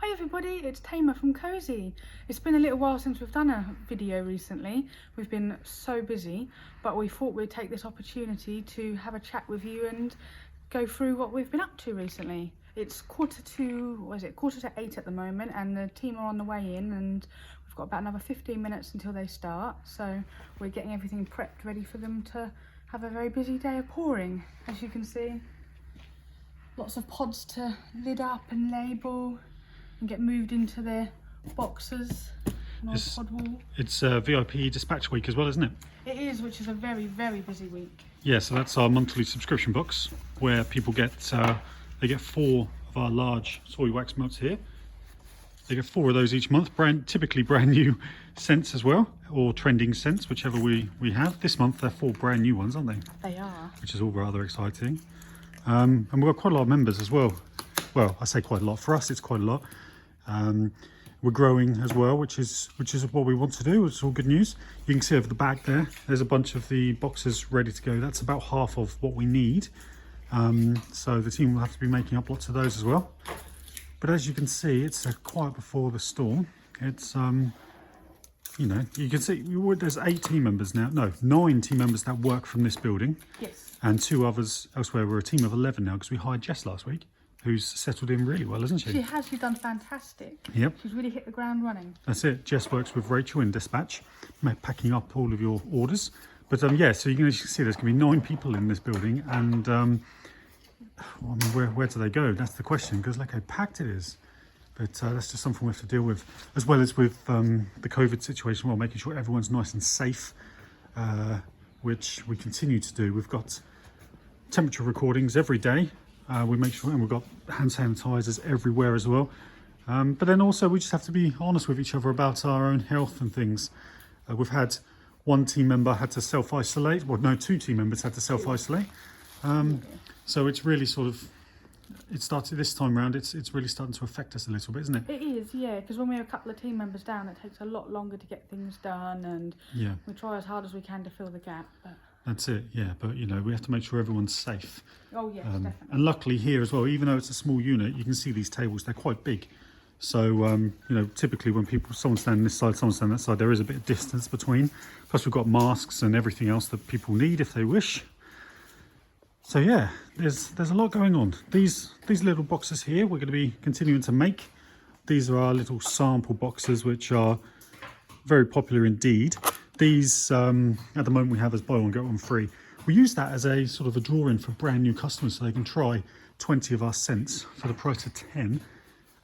Hi everybody, it's Tamer from Cosy. It's been a little while since we've done a video recently. We've been so busy, but we thought we'd take this opportunity to have a chat with you and go through what we've been up to recently. It's quarter to 8 at the moment, and the team are on the way in, and we've got about another 15 minutes until they start. So we're getting everything prepped, ready for them to have a very busy day of pouring. As you can see, lots of pods to lid up and label and get moved into their boxes and our pod wall. It's VIP dispatch week as well, isn't it? It is, which is a very, very busy week. Yeah, so that's our monthly subscription box where people get they get 4 of our large soy wax melts here. They get 4 of those each month, typically brand new scents as well, or trending scents, whichever we have. This month they're 4 brand new ones, aren't they? They are. Which is all rather exciting. And we've got quite a lot of members as well. Well, I say quite a lot. For us, it's quite a lot. We're growing as well, which is what we want to do. It's all good news. You can see over the back there's a bunch of the boxes ready to go. That's about half of what we need. So the team will have to be making up lots of those as well. But as you can see, it's quiet before the storm. It's you know, you can see there's 8 team members now. No, 9 team members that work from this building. Yes. And 2 others elsewhere. We're a team of 11 now because we hired Jess last week, who's settled in really well, isn't she? She has. She's done fantastic. Yep. She's really hit the ground running. That's it. Jess works with Rachel in dispatch, packing up all of your orders. But yeah, so you can see there's going to be 9 people in this building, and I mean, where do they go? That's the question, because look how packed it is. But that's just something we have to deal with, as well as with the COVID situation. Well, making sure everyone's nice and safe, which we continue to do. We've got temperature recordings every day. We make sure, and we've got hand sanitizers everywhere as well. But then also we just have to be honest with each other about our own health and things. We've had 1 team member had to self-isolate. Well, no, 2 team members had to self-isolate. So it's really sort of, it started this time around, it's really starting to affect us a little bit, isn't it? It is, yeah, because when we have a couple of team members down, it takes a lot longer to get things done, and yeah, we try as hard as we can to fill the gap. But that's it, yeah. But you know, we have to make sure everyone's safe. oh yes, definitely. And luckily here as well, even though it's a small unit, you can see these tables, they're quite big. So, you know, typically when someone's standing this side, someone's standing that side, there is a bit of distance between. Plus we've got masks and everything else that people need if they wish. So yeah, there's a lot going on. These little boxes here, we're going to be continuing to make. These are our little sample boxes, which are very popular indeed. These, at the moment, we have as buy one, get one free. We use that as a sort of a draw-in for brand new customers, so they can try 20 of our scents for the price of 10.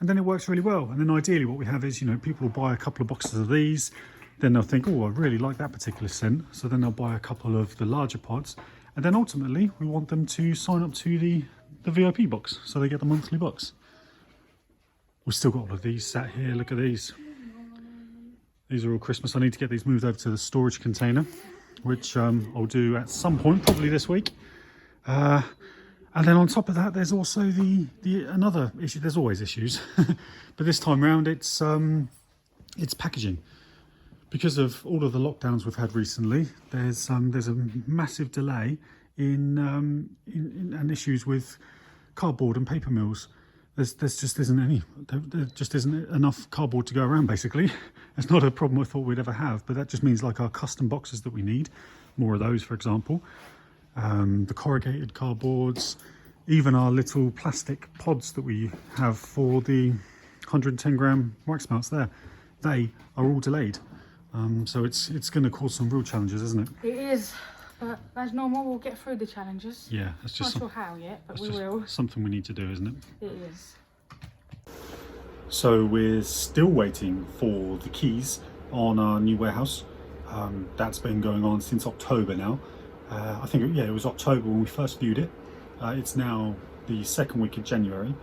And then it works really well. And then ideally what we have is, you know, people will buy a couple of boxes of these, then they'll think, oh, I really like that particular scent. So then they'll buy a couple of the larger pods. And then ultimately we want them to sign up to the VIP box, so they get the monthly box. We've still got all of these sat here, look at these. These are all Christmas. I need to get these moved over to the storage container, which I'll do at some point, probably this week. And then on top of that, there's also another issue. There's always issues, but this time round, it's packaging. Because of all of the lockdowns we've had recently, there's a massive delay in issues with cardboard and paper mills. There just isn't enough cardboard to go around, basically. It's not a problem I thought we'd ever have, but that just means like our custom boxes that we need, more of those, for example. The corrugated cardboards, even our little plastic pods that we have for the 110 gram wax melts there, they are all delayed. So it's going to cause some real challenges, isn't it? It is, but as normal, we'll get through the challenges. Yeah, that's just not sure how yet, but we will. Something we need to do, isn't it? It is. So we're still waiting for the keys on our new warehouse. That's been going on since October now. I think, yeah, it was October when we first viewed it. It's now the 2nd week of January.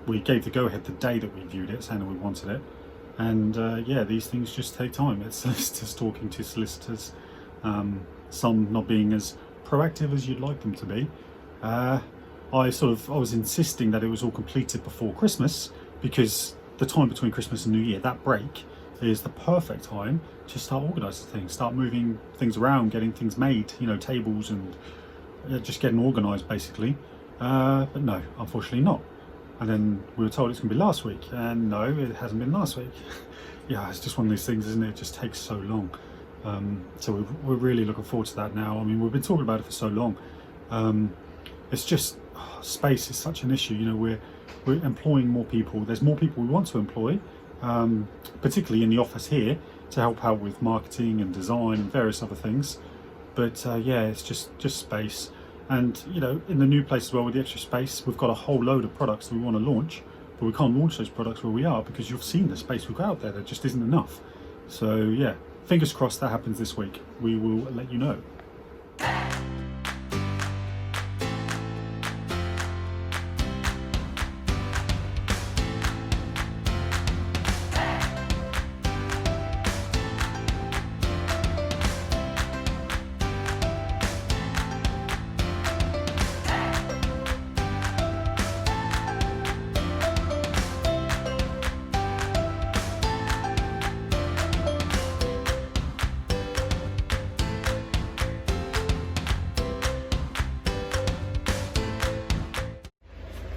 We gave the go-ahead the day that we viewed it, saying that we wanted it. And yeah, these things just take time. It's solicitors talking to solicitors, some not being as proactive as you'd like them to be. I was insisting that it was all completed before Christmas, because the time between Christmas and New Year, that break, is the perfect time to start organising things, start moving things around, getting things made, you know, tables and just getting organised basically. But no, unfortunately not. And then we were told it's going to be last week, and no, it hasn't been last week. Yeah, it's just one of these things, isn't it? It just takes so long. So we're really looking forward to that now. I mean, we've been talking about it for so long. It's just space is such an issue. You know, we're employing more people. There's more people we want to employ, particularly in the office here, to help out with marketing and design and various other things. But yeah, it's just space. And you know, in the new place as well, with the extra space, we've got a whole load of products that we want to launch, but we can't launch those products where we are because you've seen the space we've got out there. There just isn't enough. So yeah, fingers crossed that happens this week. We will let you know.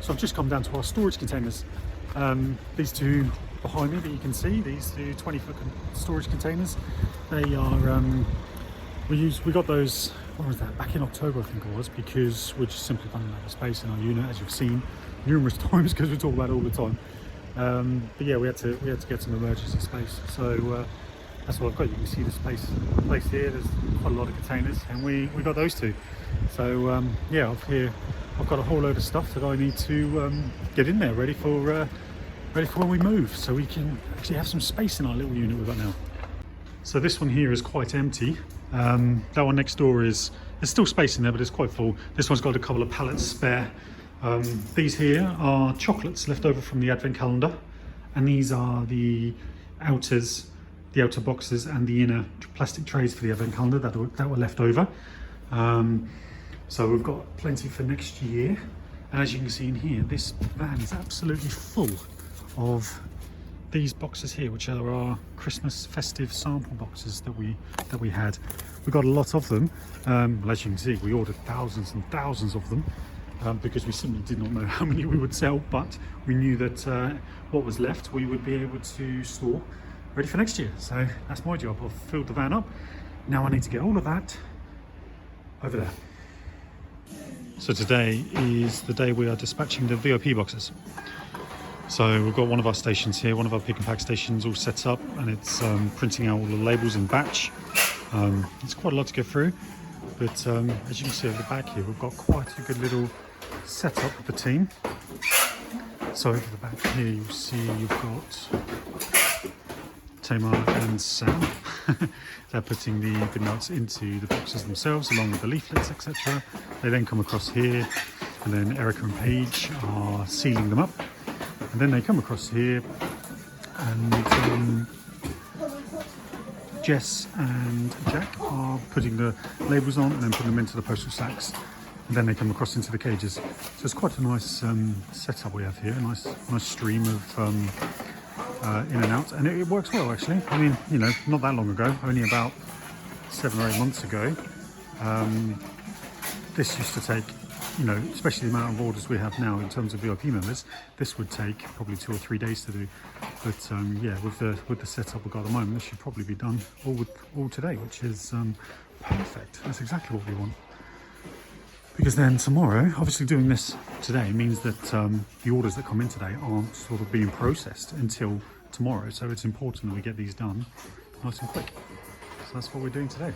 So I've just come down to our storage containers. These two behind me that you can see, these two 20-foot storage containers. They are, we got those, what was that, back in October I think it was, because we're just simply running out of space in our unit, as you've seen numerous times because we talk about it all the time. But yeah, we had to get some emergency space. So that's what I've got. You can see the space placed here. There's quite a lot of containers, and we got those two. So yeah, up here I've got a whole load of stuff that I need to get in there, ready for when we move, so we can actually have some space in our little unit we've got now. So this one here is quite empty. That one next door there's still space in there, but it's quite full. This one's got a couple of pallets spare. These here are chocolates left over from the advent calendar, and these are the outer boxes and the inner plastic trays for the advent calendar that were left over. So we've got plenty for next year, and as you can see in here, this van is absolutely full of these boxes here, which are our Christmas festive sample boxes that we had. We got a lot of them. As you can see, we ordered thousands and thousands of them because we simply did not know how many we would sell, but we knew that what was left we would be able to store ready for next year. So that's my job. I've filled the van up. Now I need to get all of that over there. So today is the day we are dispatching the VIP boxes. So we've got one of our stations here, one of our pick and pack stations all set up, and it's printing out all the labels in batch. It's quite a lot to go through, but as you can see at the back here, we've got quite a good little setup of the team. So over the back here, you'll see you've got Tamar and Sam. They're putting the notes into the boxes themselves, along with the leaflets, etc. They then come across here, and then Erica and Paige are sealing them up. And then they come across here, and Jess and Jack are putting the labels on and then putting them into the postal sacks. And then they come across into the cages. So it's quite a nice setup we have here, a nice stream of in and out, and it works well actually. I mean, you know, not that long ago, only about 7 or 8 months ago, this used to take, you know, especially the amount of orders we have now in terms of VIP members, this would take probably 2 or 3 days to do. But yeah, with the setup we've got at the moment, this should probably be done all today, which is perfect. That's exactly what we want. Because then tomorrow, obviously doing this today means that the orders that come in today aren't sort of being processed until tomorrow. So it's important that we get these done nice and quick. So that's what we're doing today.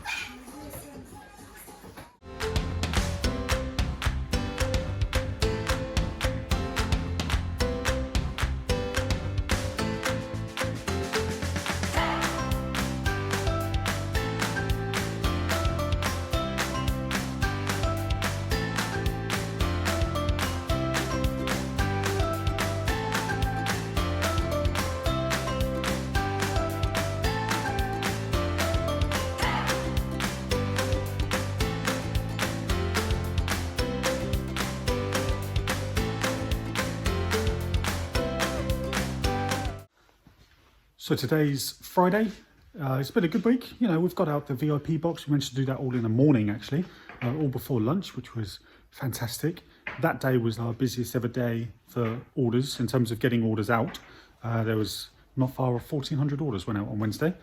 So today's Friday. It's been a good week. You know, we've got out the VIP box. We managed to do that all in the morning, actually, all before lunch, which was fantastic. that day was our busiest ever day for orders in terms of getting orders out. There was not far off 1,400 orders went out on Wednesday,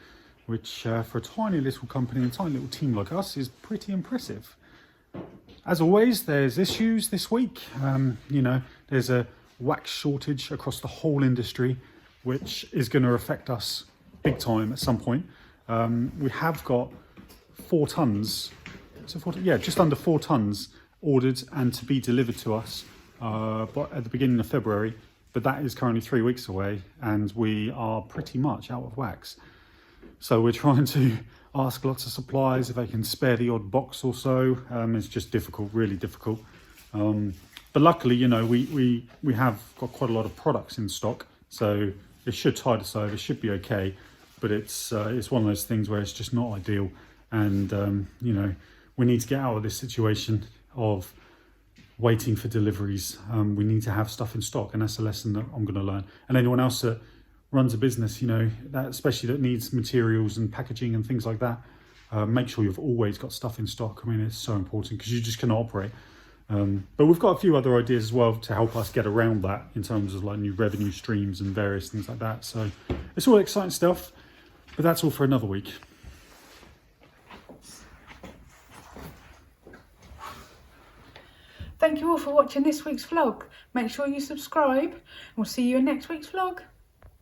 which for a tiny little company and tiny little team like us is pretty impressive. As always, there's issues this week. There's a wax shortage across the whole industry, which is going to affect us big time at some point. We have got 4 tons, just under 4 tons ordered and to be delivered to us at the beginning of February, but that is currently 3 weeks away and we are pretty much out of wax. So we're trying to ask lots of suppliers if they can spare the odd box or so. It's just difficult, really difficult. But luckily, we have got quite a lot of products in stock, so it should tide us over, it should be okay. But it's one of those things where it's just not ideal, and we need to get out of this situation of waiting for deliveries. We need to have stuff in stock, and that's a lesson that I'm going to learn. And anyone else that runs a business, that especially that needs materials and packaging and things like that, make sure you've always got stuff in stock. I mean, it's so important because you just cannot operate. But we've got a few other ideas as well to help us get around that in terms of like new revenue streams and various things like that. So it's all exciting stuff, but that's all for another week. Thank you all for watching this week's vlog. Make sure you subscribe and we'll see you in next week's vlog.